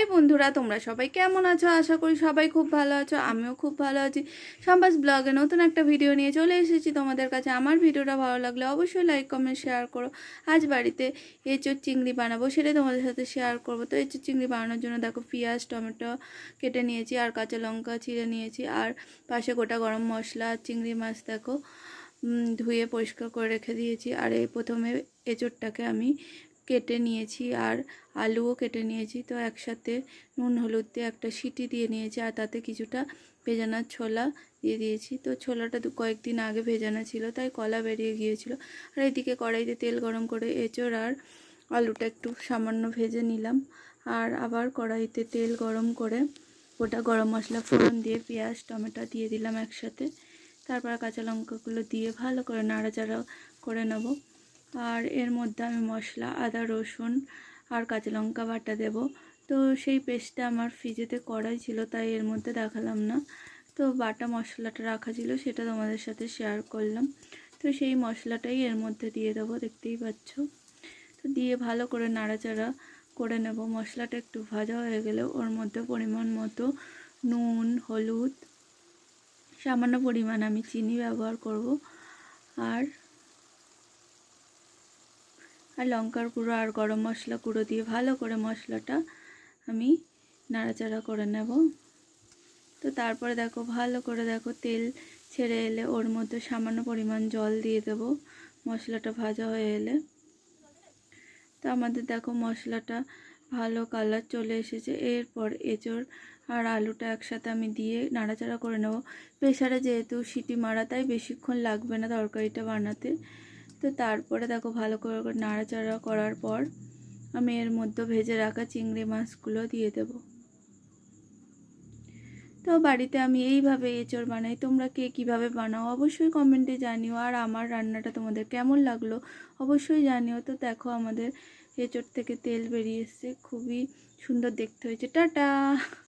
High বন্ধুরা, তোমরা সবাই কেমন আছো? আশা করি সবাই খুব ভালো আছো। আমিও খুব ভালো আছি। সম্পাস ব্লগে নতুন একটা ভিডিও নিয়ে চলে এসেছি তোমাদের কাছে। আমার ভিডিওটা ভালো লাগলে অবশ্যই লাইক কমেন্ট শেয়ার করো। আজ বাড়িতে এঁচোড় চিংড়ি বানাবো, সেটাই তোমাদের সাথে শেয়ার করবো। তো এঁচোড় চিংড়ি বানানোর জন্য দেখো পেঁয়াজ টমেটো কেটে নিয়েছি, আর কাঁচা লঙ্কা ছিঁড়ে নিয়েছি, আর পাশে গোটা গরম মশলা, চিংড়ি মাছ দেখো ধুয়ে পরিষ্কার করে রেখে দিয়েছি। আর এই প্রথমে এঁচোড়টাকে আমি কেটে নিয়েছি, আর আলুও কেটে নিয়েছি। তো একসাথে নুন হলুদ দিয়ে একটা সিটি দিয়ে নিয়েছি, আর তাতে কিছুটা ভেজানোর ছোলা দিয়ে দিয়েছি। তো ছোলাটা কয়েকদিন আগে ভেজানো ছিল, তাই কলা বেরিয়ে গিয়েছিল। আর এইদিকে কড়াইতে তেল গরম করে এঁচোড় আর আলুটা একটু সামান্য ভেজে নিলাম। আর আবার কড়াইতে তেল গরম করে গোটা গরম মশলা ফোড়ন দিয়ে পেঁয়াজ টমেটো দিয়ে দিলাম একসাথে। তারপর কাঁচা লঙ্কাগুলো দিয়ে ভালো করে নাড়াচাড়া করে নেব। আর এর মধ্যে আমি মশলা আদা রসুন আর কাঁচা লঙ্কা বাটা দেব। তো সেই পেস্টটা আমার ফ্রিজেতে কড়াই ছিল, তাই এর মধ্যে দেখালাম না। তো বাটা মশলাটা রাখা ছিল, সেটা তোমাদের সাথে শেয়ার করলাম। তো সেই মশলাটাই এর মধ্যে দিয়ে দেবো, দেখতেই পাচ্ছ। তো দিয়ে ভালো করে নাড়াচাড়া করে নেব। মশলাটা একটু ভাজা হয়ে গেলে ওর মধ্যে পরিমাণ মতো নুন হলুদ, সামান্য পরিমাণ আমি চিনি ব্যবহার করব, আর লঙ্কার গুঁড়ো আর গরম মশলা গুঁড়ো দিয়ে ভালো করে মশলাটা আমি নাড়াচাড়া করে নেব। তো তারপরে দেখো ভালো করে তেল ছেড়ে এলে ওর মধ্যে সামান্য পরিমাণ জল দিয়ে দেব মশলাটা ভাজা হয়ে এলে। তো আমাদের দেখো মশলাটা ভালো কালার চলে এসেছে। এরপর এঁচোড় আর আলুটা একসাথে আমি দিয়ে নাড়াচাড়া করে নেব। প্রেসারে যেহেতু সিটি মারা, তাই বেশিক্ষণ লাগবে না তরকারিটা বানাতে। তো তারপরে দেখো ভালো করে নাড়াচাড়া করার পর আমি এর মধ্যে ভেজে রাখা চিংড়ি মাছগুলো দিয়ে দেব। তো বাড়িতে আমি এইভাবে এঁচোড় বানাই। তোমরা কে কীভাবে বানাও অবশ্যই কমেন্টে জানিও। আর আমার রান্নাটা তোমাদের কেমন লাগলো অবশ্যই জানিও। তো দেখো আমাদের এঁচোড় থেকে তেল বেরিয়ে এসছে, খুবই সুন্দর দেখতে হয়েছে। টাটা।